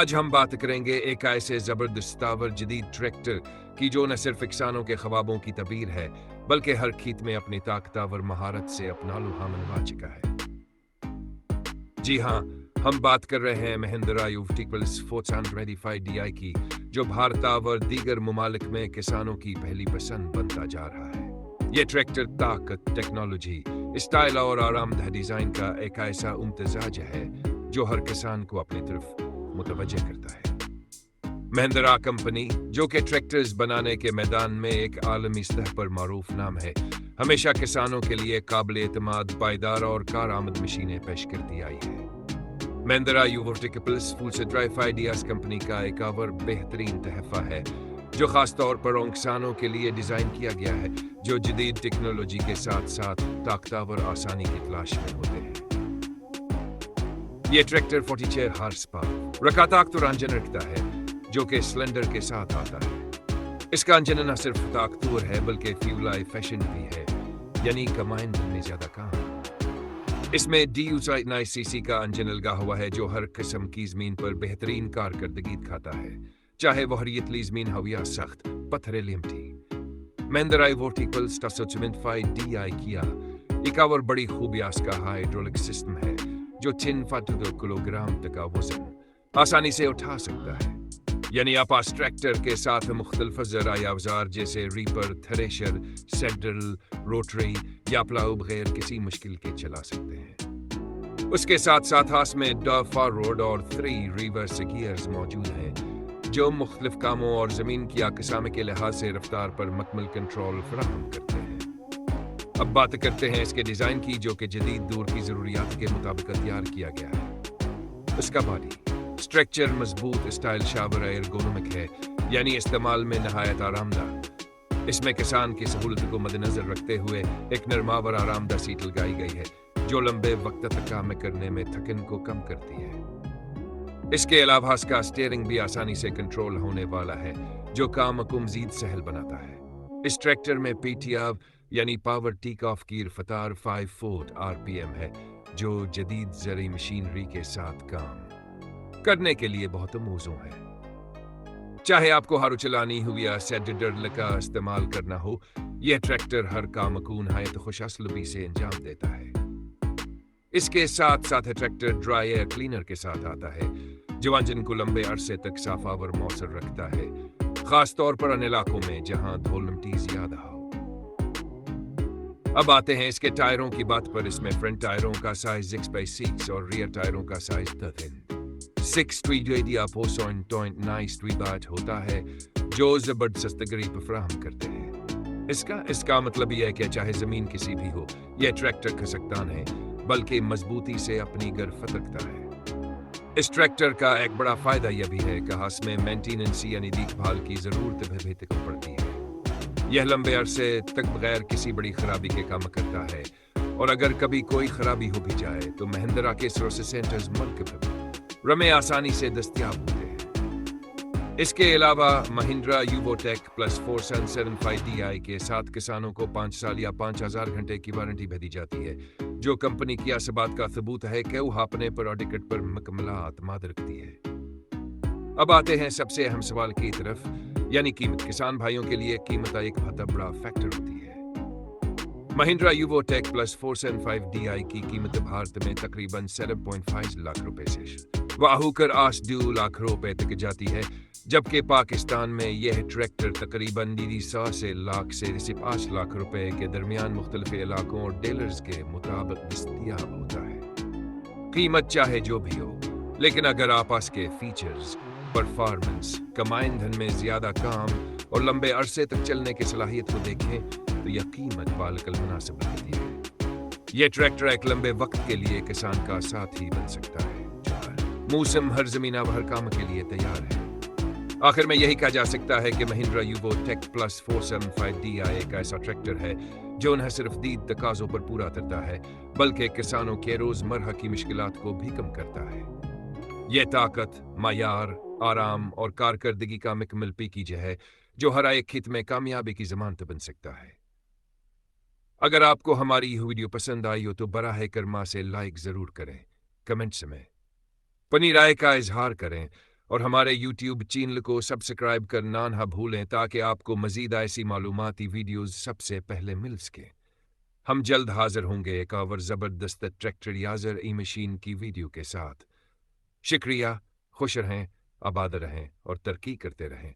आज हम बात करेंगे एक ऐसे जबरदस्तावर जदीद ट्रैक्टर की जो न सिर्फ किसानों के ख्वाबों की तबीर है बल्कि हर खेत में अपनी ताकतवर महारत से अपना लुहा मनवा चुका है। जी हाँ, हम बात कर रहे हैं महिंद्रा यूटिकल्स 425 DI की, जो भारत और दीगर मुमालिक में किसानों की पहली पसंद बनता जा रहा है। ये ट्रैक्टर ताकत, टेक्नोलॉजी, स्टाइल और आरामदेह डिजाइन का एक ऐसा इम्तिजाज है जो हर किसान को अपनी तरफ मुतवज्जे करता है। महिंद्रा कंपनी, जो कि ट्रैक्टर्स बनाने के मैदान में एक आलमी सतह पर मारूफ नाम है, हमेशा किसानों के लिए काबिल एतमाद, पायदार और कारआमद मशीनें पेश करती आई है। महिंद्रा यूटिकल्स 425 DI कंपनी का एक और बेहतरीन तहफा है जो खास तौर पर उन किसानों के लिए डिजाइन किया गया है जो जदीद टेक्नोलॉजी के साथ साथ ताकतवर आसानी की तलाश में होते हैं। ये ट्रैक्टर 46 हार्स पावर रकाताक्तुर इंजन रखता है जो कि सिलेंडर के साथ आता है। इसका इंजन न सिर्फ ताकतवर है बल्कि फ्यूल एफिशिएंट भी है, यानी कमांड में ज्यादा काम। इसमें DU9cc का इंजन लगा हुआ है जो हर किस्म की जमीन पर बेहतरीन कारकर्दगी दिखाता है, चाहे वह रेतली जमीन हो या सख्त पथरीली मिट्टी। महिंद्रा यूटिकल्स 425 DI किया एक और बड़ी खूबी इसका हाइड्रोलिक सिस्टम है जो 3 किलोग्राम तक का वजन आसानी से उठा सकता है, यानी आप इस ट्रैक्टर के साथ मुख्तलिफ ज़राए औजार जैसे रीपर, थ्रेशर, सैडल, रोटरी या प्लाऊ बगैर किसी मुश्किल के चला सकते हैं। उसके साथ साथ इसमें 2 फॉरवर्ड और 3 रिवर्स गियर्स मौजूद हैं जो मुख्तलिफ कामों और ज़मीन की अकसाम के लिहाज से रफ्तार पर मुकम्मल कंट्रोल फराहम करते हैं। अब बात करते हैं इसके डिज़ाइन की, जो कि जदीद दौर की ज़रूरियात के मुताबिक तैयार किया गया है। इसका बॉडी स्ट्रक्चर मजबूत, स्टाइल शावर एर्गोनोमिक है, यानी इस्तेमाल में नहायत आरामदाह। इसमें किसान की सहूलत को मद्देनजर रखते हुए एक नरमावर आरामदाह सीट लगाई गई है जो लंबे वक्त तक काम करने में थकन को कम करती है। इसके अलावा इसका स्टीयरिंग भी आसानी से कंट्रोल होने वाला है जो काम को मजीद सहल बनाता है। इस ट्रैक्टर में PTO यानी पावर टेक ऑफ की रफ्तार 5 RPM है जो जदीद ज़री मशीनरी के साथ काम करने के लिए बहुत मौजूद है। चाहे आपको हारू चलानी हो या सैडल का इस्तेमाल करना हो, यह ट्रैक्टर हर काम को नहायत खुशअस्लूबी से अंजाम देता है। इसके साथ साथ ट्रैक्टर ड्राई एयर क्लीनर के साथ आता है जो इंजन को लंबे अरसे तक साफावर मौसर रखता है, खास तौर पर उन इलाकों में जहां धूल मिट्टी ज्यादा हो। अब आते हैं इसके टायरों की बात पर। इसमें फ्रंट टायरों का साइज 6x6 और रियर टायरों का साइज 6 या 4.9 होता है जो जबरदस्त गरीब फराहम करते हैं। इसका मतलब यह है कि चाहे जमीन किसी भी हो, यह ट्रैक्टर खसकदान है बल्कि मजबूती से अपनी गिरफ्त रखता है। इस ट्रैक्टर का एक बड़ा फायदा यह भी है कि इसमें मेंटेनेंस यानी देखभाल की जरूरत भी पड़ती है। यह लंबे अरसे तक बगैर किसी बड़ी खराबी के काम करता है, और अगर कभी कोई खराबी हो भी जाए तो महिंद्रा के सर्विस सेंटर्स मुल्क में आसानी से दस्तयाब होते हैं। इसके अलावा महिंद्रा यूटिकल्स 475 DI के साथ किसानों को 5 साल या 5000 घंटे की वारंटी भी दी जाती है, जो कंपनी की असबात का सबूत है कि वो अपने प्रोडक्ट पर मुकम्मल एतमाद रखती है। अब आते हैं सबसे अहम सवाल की तरफ, यानी कीमत। किसान भाइयों के लिए कीमत एक बहुत बड़ा फैक्टर होती है। महिंद्रा यूटिकल्स 475 DI की कीमत भारत में तकरीबन 7.5 लाख रुपए से वाहुकर 2 लाख रुपए तक जाती है, जबकि पाकिस्तान में यह ट्रैक्टर तकरीबन 100 से 5 लाख रुपए के दरमियान मुख्तलिफ इलाकों और डीलर्स के मुताबिक दस्तयाब होता है। कीमत चाहे जो भी हो, लेकिन अगर आप इसके फीचर्स, परफॉर्मेंस, कमांड में ज्यादा काम और लंबे अरसे तक चलने की सलाहियत को देखें तो यह कीमत बालकल मुनासिब लगती है। यह ट्रैक्टर एक लंबे वक्त के लिए किसान का साथी बन सकता है जो हर मौसम, हर जमीन और हर काम के लिए तैयार है। आखिर में यही कहा जा सकता है कि महिंद्रा यूटिकल्स 475 DI एक ऐसा ट्रैक्टर है जो न सिर्फ दीद तकाजों पर पूरा उतरता है बल्कि किसानों के रोजमर्रा की मुश्किलात को भी कम करता है। यह ताकत, मायार, आराम और कारकर्दगी का मुकम्मल पैकेज है जो हर एक खेत में कामयाबी की जमानत बन सकता है। अगर आपको हमारी यह वीडियो पसंद आई हो तो बराह करम से लाइक जरूर करें, कमेंट्स में अपनी राय का इजहार करें اور ہمارے یوٹیوب چینل کو سبسکرائب کرنا نہ بھولیں تاکہ آپ کو مزید ایسی معلوماتی ویڈیوز سب سے پہلے مل سکیں۔ ہم جلد حاضر ہوں گے ایک اور زبردست ٹریکٹر یازر ای مشین کی ویڈیو کے ساتھ۔ شکریہ، خوش رہیں، آباد رہیں اور ترقی کرتے رہیں۔